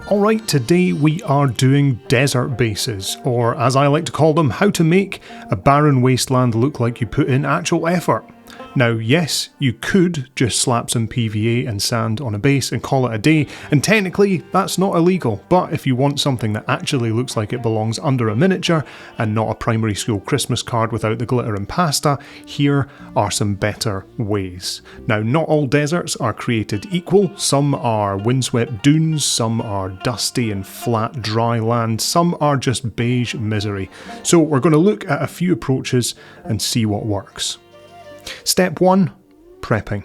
Alright, today we are doing desert bases, or as I like to call them, how to make a barren wasteland look like you put in actual effort. Now yes, you could just slap some PVA and sand on a base and call it a day, and technically that's not illegal, but if you want something that actually looks like it belongs under a miniature and not a primary school Christmas card without the glitter and pasta, here are some better ways. Now not all deserts are created equal, some are windswept dunes, some are dusty and flat dry land, some are just beige misery. So we're going to look at a few approaches and see what works. Step 1. Prepping.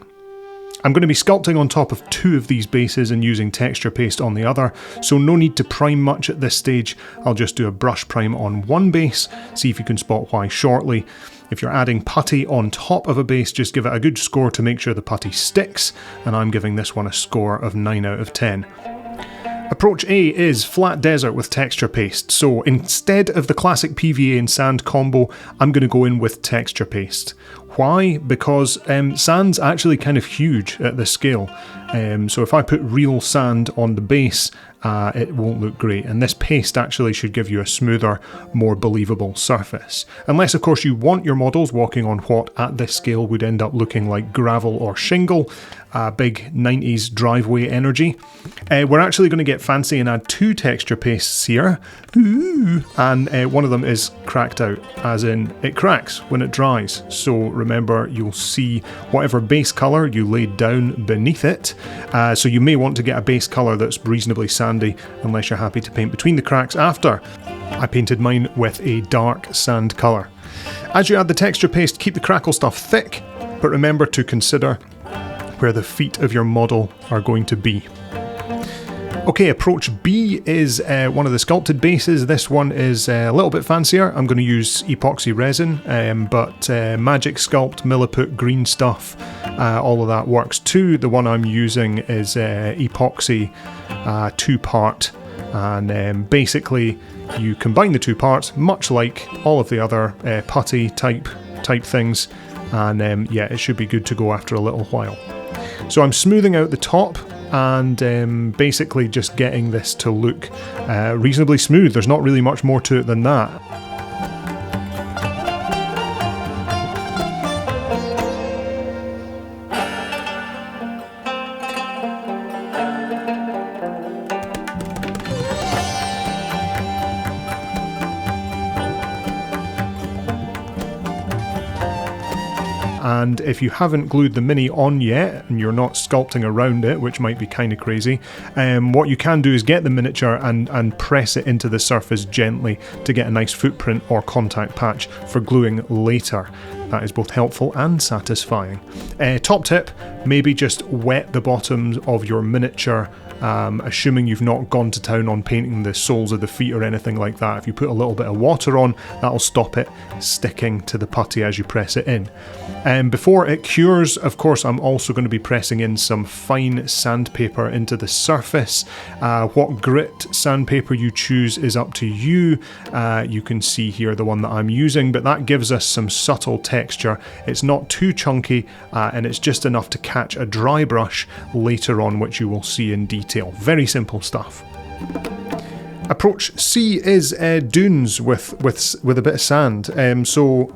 I'm going to be sculpting on top of two of these bases and using texture paste on the other, so no need to prime much at this stage. I'll just do a brush prime on one base, see if you can spot why shortly. If you're adding putty on top of a base, just give it a good score to make sure the putty sticks, and I'm giving this one a score of 9 out of 10. Approach A is flat desert with texture paste, so instead of the classic PVA and sand combo, I'm going to go in with texture paste. Why? Because sand's actually kind of huge at this scale, so if I put real sand on the base, it won't look great, and this paste actually should give you a smoother, more believable surface. Unless of course you want your models walking on what at this scale would end up looking like gravel or shingle, big 90s driveway energy. We're actually going to get fancy and add two texture pastes here. Ooh. And one of them is cracked out, as in it cracks when it dries. So remember, you'll see whatever base colour you laid down beneath it. So you may want to get a base colour that's reasonably sandy, unless you're happy to paint between the cracks after. I painted mine with a dark sand colour. As you add the texture paste, keep the crackle stuff thick, but remember to consider where the feet of your model are going to be. Okay, approach B is one of the sculpted bases. This one is a little bit fancier. I'm going to use Epoxie resin, but Magic Sculpt, Milliput, green stuff, all of that works too. The one I'm using is Epoxie 2-part, and basically you combine the two parts, much like all of the other putty type things, and yeah, it should be good to go after a little while. So I'm smoothing out the top and basically just getting this to look reasonably smooth. There's not really much more to it than that. And if you haven't glued the Mini on yet, and you're not sculpting around it, which might be kind of crazy, what you can do is get the miniature and press it into the surface gently to get a nice footprint or contact patch for gluing later. That is both helpful and satisfying. Top tip, maybe just wet the bottoms of your miniature, assuming you've not gone to town on painting the soles of the feet or anything like that. If you put a little bit of water on, that'll stop it sticking to the putty as you press it in. Before it cures, of course, I'm also going to be pressing in some fine sandpaper into the surface. What grit sandpaper you choose is up to you. You can see here the one that I'm using, but that gives us some subtle texture. It's not too chunky, and it's just enough to catch a dry brush later on, which you will see in detail. Very simple stuff. Approach C is dunes with a bit of sand. So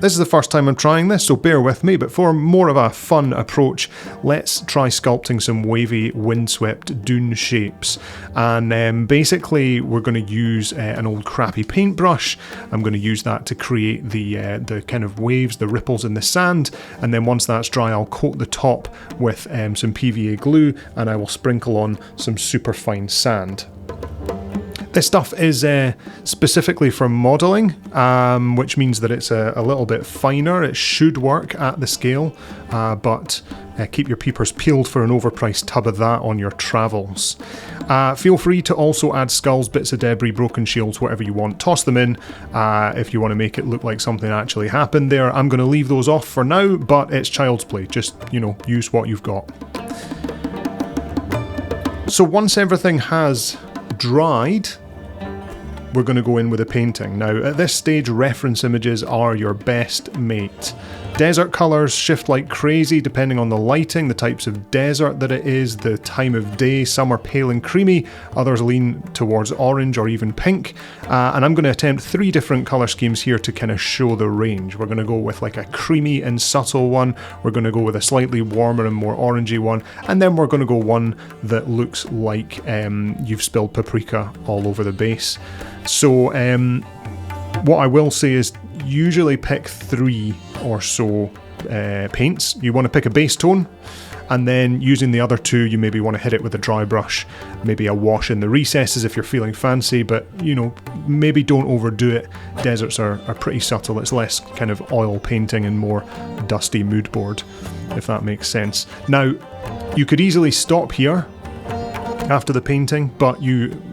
this is the first time I'm trying this, so bear with me, but for more of a fun approach, let's try sculpting some wavy, windswept dune shapes. And basically, we're going to use an old crappy paintbrush. I'm going to use that to create the kind of waves, the ripples in the sand, and then once that's dry, I'll coat the top with some PVA glue, and I will sprinkle on some super fine sand. This stuff is specifically for modelling, which means that it's a little bit finer. It should work at the scale, but keep your peepers peeled for an overpriced tub of that on your travels. Feel free to also add skulls, bits of debris, broken shields, whatever you want. Toss them in if you want to make it look like something actually happened there. I'm going to leave those off for now, but it's child's play. Just, you know, use what you've got. So once everything has dried, we're going to go in with a painting. Now, at this stage, reference images are your best mate. Desert colours shift like crazy depending on the lighting, the types of desert that it is, the time of day. Some are pale and creamy, others lean towards orange or even pink. And I'm going to attempt 3 different colour schemes here to kind of show the range. We're going to go with like a creamy and subtle one, we're going to go with a slightly warmer and more orangey one, and then we're going to go one that looks like you've spilled paprika all over the base. So what I will say is usually pick 3 or so paints. You want to pick a base tone, and then using the other 2 you maybe want to hit it with a dry brush, maybe a wash in the recesses if you're feeling fancy, but you know, maybe don't overdo it. Deserts are pretty subtle, it's less kind of oil painting and more dusty mood board, if that makes sense. Now you could easily stop here after the painting, but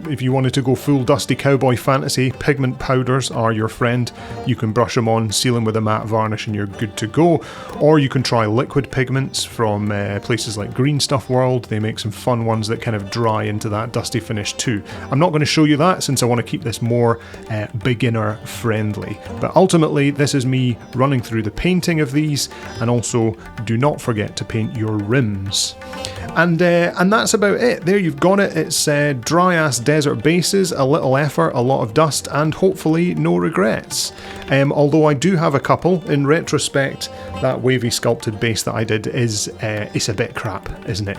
if you wanted to go full dusty cowboy fantasy, pigment powders are your friend. You can brush them on, seal them with a matte varnish and you're good to go. Or you can try liquid pigments from places like Green Stuff World. They make some fun ones that kind of dry into that dusty finish too. I'm not going to show you that since I want to keep this more beginner friendly. But ultimately this is me running through the painting of these, and also do not forget to paint your rims. And that's about it. There you've got it. It's dry ass desert bases, a little effort, a lot of dust, and hopefully no regrets. Although I do have a couple. In retrospect, that wavy sculpted base that I did is it's a bit crap, isn't it?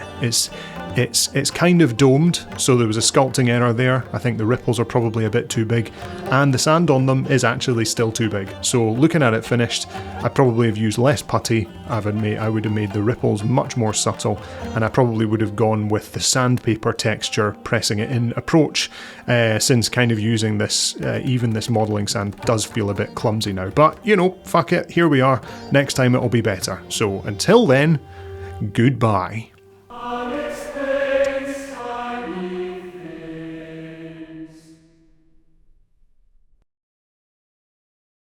It's kind of domed, so there was a sculpting error there. I think the ripples are probably a bit too big, and the sand on them is actually still too big. So looking at it finished, I probably have used less putty. I would have made the ripples much more subtle, and I probably would have gone with the sandpaper texture, pressing it in approach, since kind of using this, even this modelling sand does feel a bit clumsy now. But, you know, fuck it, here we are. Next time it'll be better. So until then, goodbye.